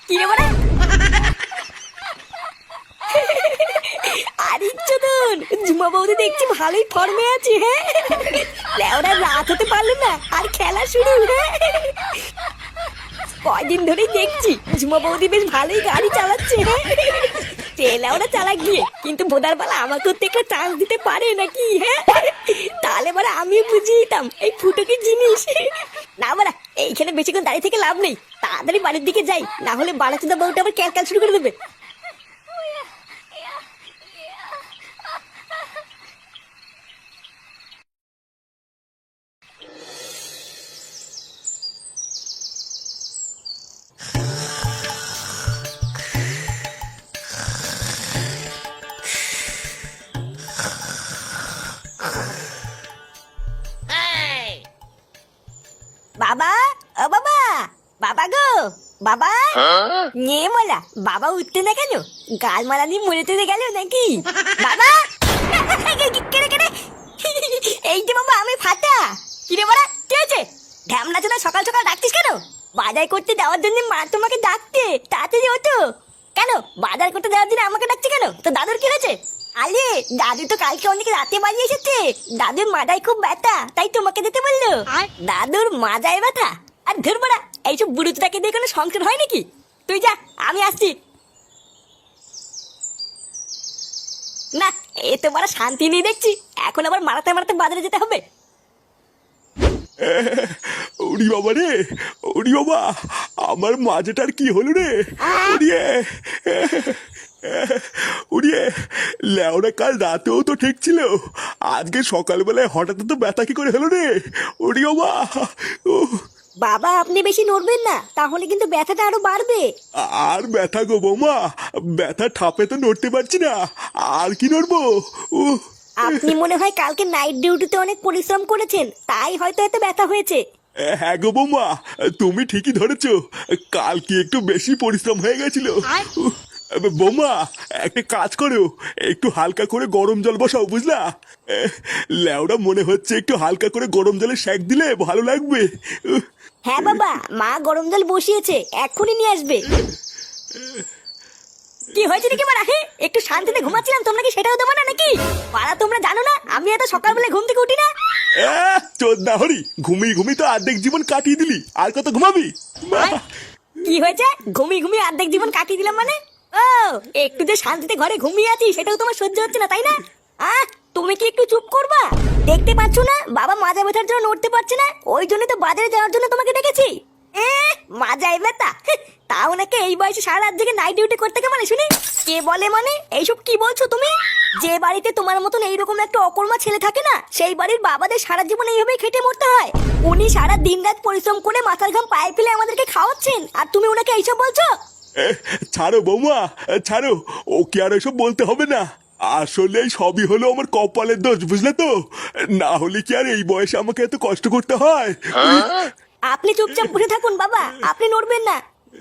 কি রে বড়া? আরে চোদন, ঝুমা বৌদি দেখছি ভালোই ফর্মে আছে। হ্যাঁ, লেওরা রাত হতে পারলো না আর খেলা শুরু। হ্যাঁ, কয়দিন ধরেই দেখছি ঝুমা বৌদি বেশ ভালোই গাড়ি চালাচ্ছে। হ্যাঁ, লেওরা চালাক গিয়ে, কিন্তু ভোদার বেলা আমাকে তো একটা চান্স দিতে পারে নাকি? হ্যাঁ, তাহলে বারা আমিও বুঝিয়ে দিতাম এই ফুটো কি জিনিস। না বারা, এইখানে বেশিক্ষণ দাঁড়িয়ে থেকে লাভ নেই, তাড়াতাড়ি বাড়ির দিকে যাই, না হলে বাড়াচোদা বউটা আবার ক্যালকাল শুরু করে দেবে। বাবা, ও বাবা, বাবা গো, বাবা। নিয়ে মোলা বাবা উঠতে না কেন? গাল মারা নিয়ে মরে চলে গেল নাকি? বাবা, কেড়ে কেড়ে, এই যে বাবা আমি ফাটা। কিরে বড়া, কি হয়েছে? ঢ্যামনা চোদা সকাল সকাল ডাকতিস কেন? বাজার করতে যাওয়ার জন্য মা তোমাকে ডাকতে, তাড়াতাড়ি ওঠো। কেন বাজার করতে যাওয়ার জন্য আমাকে ডাকছে কেন? তো দাদুর কি হয়েছে? আরে দাদু তো কালকে অনেক রাতে বাড়ি এসেছে, দাদুর মাথায় খুব ব্যথা, তাই তোমাকে যেতে বললো। দাদুর মাজায় ব্যথা? আর ধর বড়া, এইসব বুড়োটাকে দিয়ে কোনো সংসার হয় নাকি? তুই যা, আমি আসছি। না, এ তো বড় শান্তি নেই দেখছি, এখন আবার মারাতে মারাতে বাজারে যেতে হবে। ওরি বাবা রে, ওরি বাবা, আমার মাজাটার কি হলো রে? ওরিয়ে ওরিয়ে, লেওরা কাল রাতেও তো ঠিক ছিল, আজকে সকালবেলায় হঠাৎ তো ব্যথা কি করে হলো রে? ওরি বাবা, ও বাবা আপনি বেশি নড়বেন না, তাহলে কিন্তু ব্যথাটা আরো বাড়বে। আর ব্যথা গো বৌমা, ব্যথা ঠাপে তো নড়তে পারছি না, আর কি নড়বো? ও আপনি মনে হয় কালকে নাইট ডিউটিতে অনেক পরিশ্রম করেছেন, তাই হয়তো এত ব্যথা হয়েছে। হ্যাঁ গো বৌমা, তুমি ঠিকই ধরেছো, কাল কি একটু বেশি পরিশ্রম হয়ে গেছিল। উহ, বৌমা একটা কাজ করো, একটু হালকা করে গরম জল বসাও, বুঝলা? লেওরা মনে হচ্ছে একটু হালকা করে গরম জলে সেক দিলে ভালো লাগবে। হ্যাঁ বাবা, মা গরম জল বসিয়েছে, এক্ষুনি নিয়ে আসবে। কি হয়েছে নাকি মারা? হ্যাঁ, একটু শান্তিতে ঘুমাচ্ছিলাম, তোমরা কি সেটাও দেবো না নাকি? পাড়া তোমরা জানো না আমি এত সকালবেলা ঘুম থেকে উঠি না? চোদ্দা হরি, ঘুমিয়ে ঘুমিয়ে তো অর্ধেক জীবন কাটিয়ে দিলি, আর কত ঘুমাবি? কি হয়েছে? ঘুমিয়ে ঘুমিয়ে অর্ধেক জীবন কাটিয়ে দিলাম মানে? ও, একটু যে শান্তিতে ঘরে ঘুমিয়ে আছি সেটাও তোমার সহ্য হচ্ছে না, তাই না? আহ, তুমি কি একটু চুপ করবা? দেখতে পাচ্ছ না বাবা মাজা ব্যথার জন্য নড়তে পারছে না, ওই জন্য তো বাজারে যাওয়ার জন্য তোমাকে ডেকেছি। মাজায় ব্যথা? তাও নাকি এই বয়সে সারা রাত জেগে নাইট ডিউটি করতে কে মানে শুনি? কে বলে মানে? এইসব কি বলছো তুমি? যে বাড়িতে তোমার মতন এইরকম একটা অকর্মা ছেলে থাকে না, সেই বাড়ির বাবাদের সারা জীবন এইভাবেই খেটে মরতে হয়। উনি সারা দিন রাত পরিশ্রম করে মাথার ঘাম পায়ে ফেলে আমাদেরকে খাওয়াচ্ছেন, আর তুমি ওনাকে এইসব বলছো? ছাড়ো বৌমা, ছাড়ো, ওকে আর এসব বলতে হবে না, আসলে সবই হলো আমার কপালের দোষ, বুঝলে তো? না হলে কি আর এই বয়সে আমাকে এত কষ্ট করতে হয়? আপনি চুপচাপ বসে থাকুন বাবা, আপনি নড়বেন না।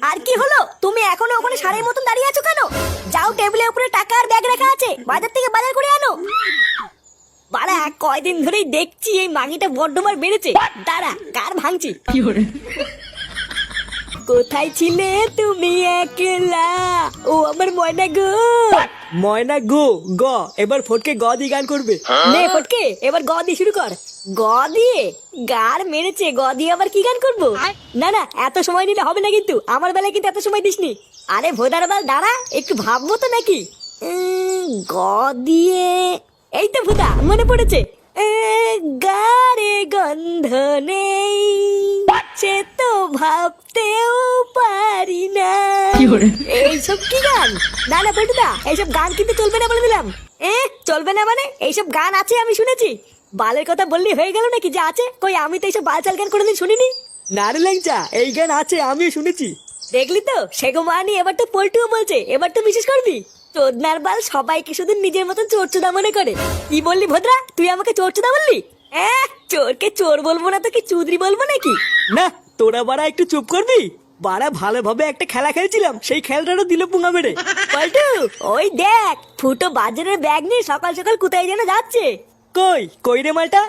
আর কি হলো, তুমি এখনো ওখানে সারের মতন দাঁড়িয়ে আছো কেন? যাও, টেবিলের উপরে টাকা আর ব্যাগ রাখা আছে, বাজার থেকে বাজার করে আনো। বাড়া, কয়দিন ধরেই দেখছি এই মাগিটা বড্ডমার বেড়েছে, দাঁড়া কার ভাঙছি। কোথায় ছিলে তুমি একলা, ও আমার ময়না গো? ময়না গো গ, এবার ফটকে গ দিয়ে গান করবে। নে ফটকে, এবার গ দিয়ে শুরু কর। গ দিয়ে? গার মেরেছে, গ দিয়ে আবার কি গান করবো? না না, এত সময় নিলে হবে না, কিন্তু আমার বেলায় কিন্তু এত সময় দিসনি। আরে ভোদার বাল দাঁড়া, একটু ভাববো তো নাকি। গ দিয়ে, এই তো ভুদা মনে পড়েছে। গারে গন্ধ নেই, সে তো ভাবতেও পারি না। এইসব কি গান? না না পটুদা, এইসব গান কিন্তু চলবে না বলে দিলাম। চলবে না মানে? এইসব গান আছে আমি শুনেছি। বালের কথা বললি হয়ে গেল নাকি যে আছে? কই আমি তো এইসব বালচাল গান কোনোদিন শুনিনি। নারে ল্যাংচা, এই গান আছে, আমিও শুনেছি। দেখলি তো, সেগো মানি, এবার তো পল্টুও বলছে, এবার তো বিশেষ করবি। চোদনার বাল সবাইকে শুধু নিজের মতন চোরচোদা মনে করে। কি বললি ভদ্রা, তুই আমাকে চোরচোদা বললি? চোরকে চোর বলবো না তো কি চুদরি বলবো নাকি? না, তোরা বাড়া একটু চুপ করবি। বাড়া ভালোভাবে একটা খেলা খেলছিলাম, সেই খেলাটারও দিল পুঙ্গা মেরে। পল্টু, ওই দেখ ফুটো বাজারের ব্যাগ নিয়ে সকাল সকাল কোথায় যেন যাচ্ছে। কই কই রে মালটা?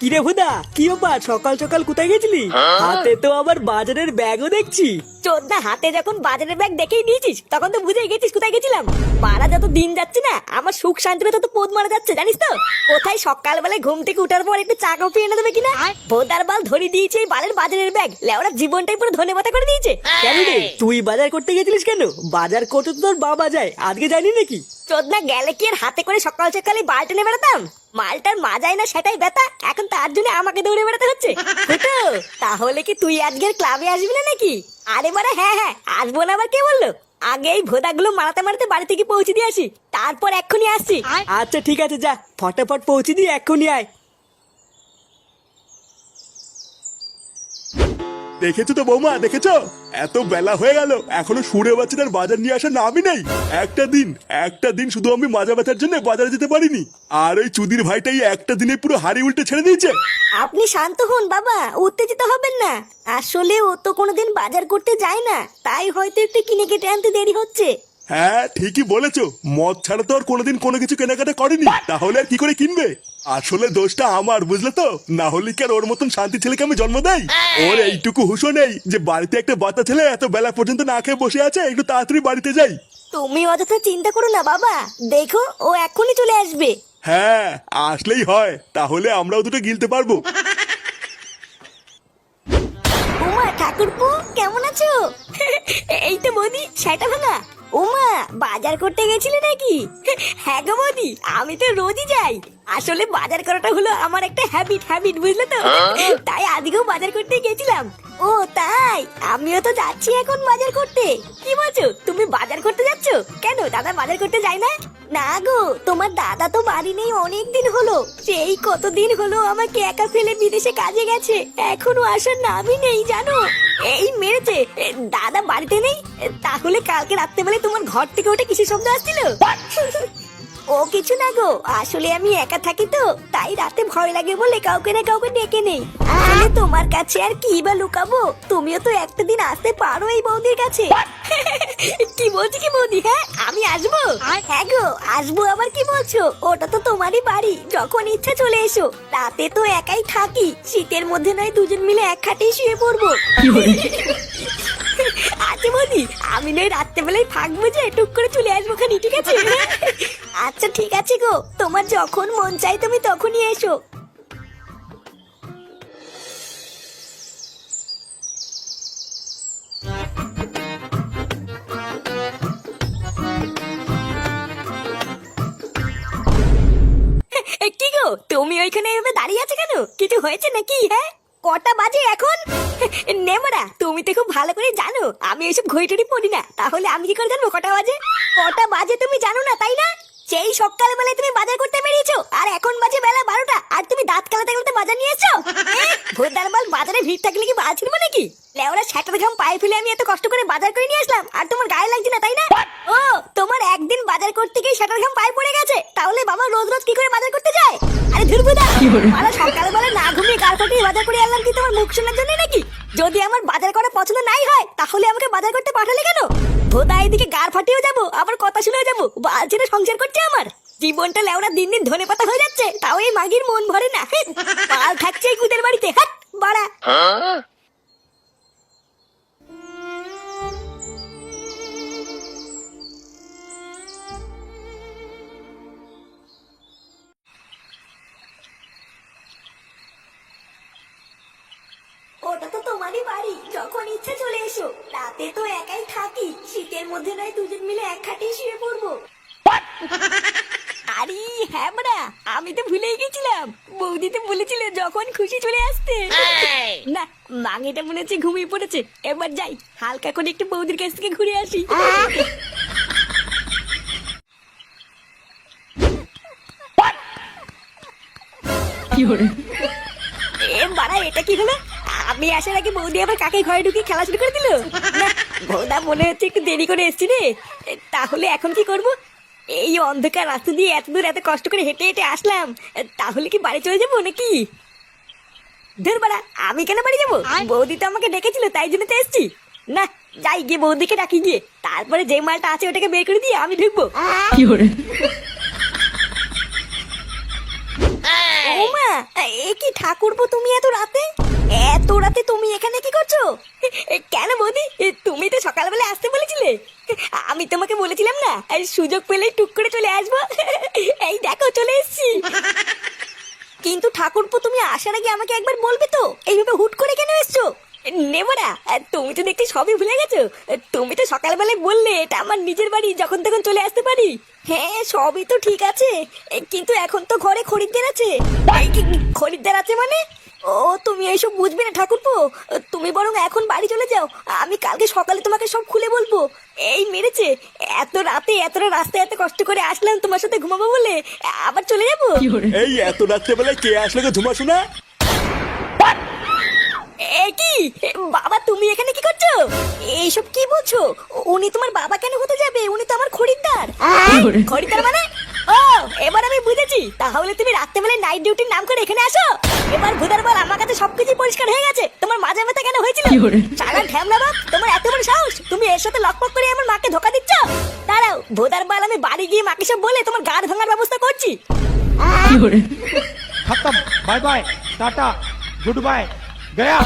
কিরে ভুদা, কি ব্যাপার? সকাল সকাল কোথায় গেছিলি? হাতে তো আবার বাজারের ব্যাগও দেখছি। চোদ্দা হাতে যখন বাজারের ব্যাগ দেখেই নিয়েছিস তখন তো বুঝে গেছিস কোথায় গেছিলাম। মারা যত দিন যাচ্ছে না আমার সুখ শান্তিতে তত পোদ মারা যাচ্ছে জানিস তো। কোথায় সকালবেলায় ঘুম থেকে উঠার পর একটু চা কফি এনে দেবে কিনা, ভোদার বাল ধরে দিয়েছে এই বালের বাজারের ব্যাগ। লেওরা জীবনটাই পুরো ধনে পাতা করে দিয়েছে। কেন রে, তুই বাজার করতে গেছিলিস কেন? বাজার করতে তো তোর বাবা যায়, আজকে জানি নাকি? চোদ্দা গেলে কি আর হাতে করে সকাল সকালে বাল টেনে বেড়াতাম? মালটার মাজায় না সেটাই ব্যথা, এখন তার জন্য আমাকে দৌড়ে বেড়াতে হচ্ছে। ফুটো, তাহলে কি তুই আজকের ক্লাবে আসবি না নাকি? আরে বাড়া হ্যাঁ হ্যাঁ আসবো না, আবার কে বললো? আগে এই ভোদাগুলো মারাতে মারাতে বাড়ি থেকে পৌঁছে দিয়ে আসি, তারপর এক্ষুনি আসছি। আচ্ছা ঠিক আছে, যা ফটাফট পৌঁছে দিয়ে এক্ষুনি আয়। দেখেছো তো বৌমা, দেখেছো? এত বেলা হয়ে গেল এখনো সুরে বাচ্চাটার বাজার নিয়ে আসার নামই নেই। একটা দিন শুধু আমি মাজা ব্যথার জন্য বাজারে যেতে পারিনি, আর ওই চুদির ভাইটাই একটা দিনে পুরো হাড়ি উল্টে ছেড়ে দিয়েছে। আপনি শান্ত হন বাবা, উত্তেজিত হবেন না। আসলে ও তো কোনোদিন বাজার করতে যায় না, তাই হয়তো একটু কিনে কেটে আনতে দেরি হচ্ছে। হ্যাঁ ঠিকই বলেছো, মদ ছাড়া তো আর কোনোদিন কোনো কিছু কেনাকাটা করেনি, তাহলে আর কি করে কিনবে? আসলে দোষটা আমার, বুঝলে তো? না হলে কি আর ওর মতন শান্তি ছেলেকে আমি জন্ম দেই? ওর এইটুকু হুঁশও নেই যে বাড়িতে একটা বাচ্চা ছেলে এত বেলা পর্যন্ত না খেয়ে বসে আছে, একটু তাড়াতাড়ি বাড়িতে যাই। তুমি অযথা চিন্তা করো না বাবা, দেখো ও এখনই চলে আসবে। হ্যাঁ আসলেই হয়, তাহলে আমরাও দুটো গিলতে পারবো। উমা ঠাকুরপো কেমন আছো? এই তো বৌদি, সেটা ভাঙা। উমা বাজার করতে গেছিলে নাকি? হ্যাঁ গো বৌদি, আমি তো রোজই যাই। আসলে বাজার করাটা হলো আমার একটা হ্যাবিট বুঝলে তো, তাই আজকেও বাজার করতে গেছিলাম। ও তাই, আমিও তো যাচ্ছি এখন বাজার করতে। কি বলছো, তুমি বাজার করতে যাচ্ছ? কেন দাদা বাজার করতে যায় না? না গো, তোমার দাদা তো বাড়ি নেই অনেক দিন হলো। সেই কতদিন হলো আমাকে একা ফেলে বিদেশে কাজে গেছে, এখনো আসার নামই নেই জানো। এই মেরেছে। দাদা বাড়িতে নেই? তাহলে কালকে রাত্রেবেলায় তোমার ঘর থেকে ওটা কিসের শব্দ আসছিল? ও কিছু না গো, আসলে আমি একা থাকি তো, তাই রাতে ভয় লাগে বলে কাউকে না কাউকে ডেকে নেই। আসলে তোমার কাছে আর কি বা লুকাবো, তুমিও তো একটা দিন আসতে পারো এই বৌদির কাছে। কি বলছি কি বৌদি? হ্যাঁ আমি আসবো। হ্যাঁ গো আসবো, আবার কি বলছো? ওটা তো তোমারই বাড়ি, যখন ইচ্ছা চলে এসো। রাতে তো একাই থাকি, শীতের মধ্যে নয় দুজন মিলে এক খাটেই শুয়ে পড়বো। আচ্ছা বৌদি, আমি নয় রাত্রেবেলায় থাকবো, যে টুক করে চলে আসবো খানি, ঠিক আছে? আচ্ছা ঠিক আছে গো, তোমার যখন মন চাই তুমি তখনই এসো। কি গো, তুমি ওইখানে এভাবে দাঁড়িয়ে আছো কেন? কিছু হয়েছে নাকি? হ্যাঁ কটা বাজে এখন? নেমরা, তুমি তো খুব ভালো করে জানো আমি এইসব ঘড়িটড়ি পড়ি না, তাহলে আমি কি করে জানবো কটা বাজে? কটা বাজে তুমি জানো না তাই না? সেই সকালবেলায় তুমি বাজার করতে বেরিয়েছো, আর এখন বাজে বেলা 12টা, আর তুমি দাঁত কালাতে কালাতে বাজার নিয়ে এসছো? ভোদার বাল, বাজারে ভিড় থাকলে কি বাজার ছিড়বো নাকি? লেওরা ছাটার ঘাম পায়ে ফেলে আমি এত কষ্ট করে বাজার করে নিয়ে আসলাম, আর তোমার গায়ে লাগছে না তাই না? ও তোমার একদিন বাজার করতে গিয়ে ছাটার ঘাম পায়ে পড়ে গেছে, তাহলে বাবা রোজ রোজ কি করে বাজার করতে যায়? আরে ধুরবুদা, মারা সকালবেলা না ঘুমিয়ে গাল ফাটিয়ে বাজার করে আনলাম কি তোমার মুখ শোনার জন্য নাকি? যদি আমার বাজার করা পছন্দ নাই হয় তাহলে আমাকে বাজার করতে পাঠালে কেন? ভোদা এদিকে গার ফাটিয়েও যাবো, আবার কথা শুনেও যাবো, বালছেনা সংসার করছে আমার। জীবনটা লেওরা দিন দিন ধনে পাতা হয়ে যাচ্ছে, তাও এই মাগির মন ভরে না। পাল থাকছে এই কুদের বাড়িতে, হাট বাড়া। ওটা তো তোমারই বাড়ি, যখন ইচ্ছা চলে এসো। রাতে তো একাই থাকি, শীতের মধ্যে নয় দুজন মিলে এক খাটেই শুয়ে পড়বো। আরে হ্যাঁ বড়া, আমি তো ভুলেই গেছিলাম, বৌদি তো বলেছিল যখন খুশি চলে আসতে। না মাঙিটা মনে হচ্ছে ঘুমিয়ে পড়েছে, এবার যাই হালকা করে একটু বৌদির কাছ থেকে ঘুরে আসি। এ বাড়া, এটা কি হলো? আমি আসার আগে বৌদি আবার কাকে ঘরে ঢুকিয়ে খেলা শুরু করে দিল। না বৌদা মনে হচ্ছে একটু দেরি করে এসছি রে। তাহলে এখন কি করব? এই অন্ধকার রাস্তা দিয়ে এত দূর এত কষ্ট করে হেঁটে হেঁটে আসলাম, তাহলে কি বাড়ি চলে যাবো নাকি? ধর বাড়া, আমি কেন বাড়ি যাবো? বৌদি তো আমাকে ডেকেছিল, তাই জন্য তো এসছি। না যাই গিয়ে বৌদিকে ডাকি গিয়ে, তারপরে যে মালটা আছে ওটাকে বের করে দিয়ে আমি ঢুকবো। ওমা এ কি ঠাকুরপো, তুমি এত রাতে তুমি এখানে কি করছো? কেন বৌদি, তুমি তো সকালবেলা আসতে বলেছিলে। আমি তোমাকে বলেছিলাম না, এই সুযোগ পেলেই টুক করে চলে আসবো। এই দেখো চলে এসেছি। কিন্তু ঠাকুরপো, তুমি আসার আগে আমাকে একবার বলবে তো, এইভাবে হুট করে কেন এসছো? নেবো না, তুমি তো দেখতে সবই ভুলে গেছো। তুমি তো সকালবেলায় বললে এটা আমার নিজের বাড়ি, যখন তখন চলে আসতে পারি। হ্যাঁ সবই তো ঠিক আছে, কিন্তু এখন তো ঘরে খরিদ্দার আছে। খরিদ্দার আছে মানে? ও তুমি এইসব বুঝবে না ঠাকুরপো, তুমি বরং এখন বাড়ি চলে যাও, আমি কালকে সকালে তোমাকে সব খুলে বলবো। এই মেরেছে, এত রাতে এতটা রাস্তায় এত কষ্ট করে আসলাম তোমার সাথে ঘুমাবো বলে, আবার চলে যাবো? এই এত রাত্রেবেলায় কে আসলো গো ঝুমা শোনা? এ কি বাবা, তুমি এখানে কি করছো? এইসব কি বলছো? উনি তোমার বাবা কেন হতে যাবে? উনি তো আমার খরিদ্দার। খরিদ্দার মানে? ও এবার আমি বুঝেছি, তাহলে তুমি রাত্রেবেলায় নাইট ডিউটির নাম করে এখানে আসো। এবার ভুদার বল, আমার কাছে সবকিছু পরিষ্কার হয়ে গেছে। তোমার মাজা ব্যথা কেন হয়েছিল? সারা ঢ্যামলা বাপ, তোমার এত বড় সাহস, তুমি এর সাথে লকপক করে আমার মাকে ধোকা দিচ্ছ। দাঁড়াও ভুদার বল, আমি বাড়ি গিয়ে মাকে সব বলে তোমার গাড় ভাঙার ব্যবস্থা করছি। खत्म bye bye tata goodbye गया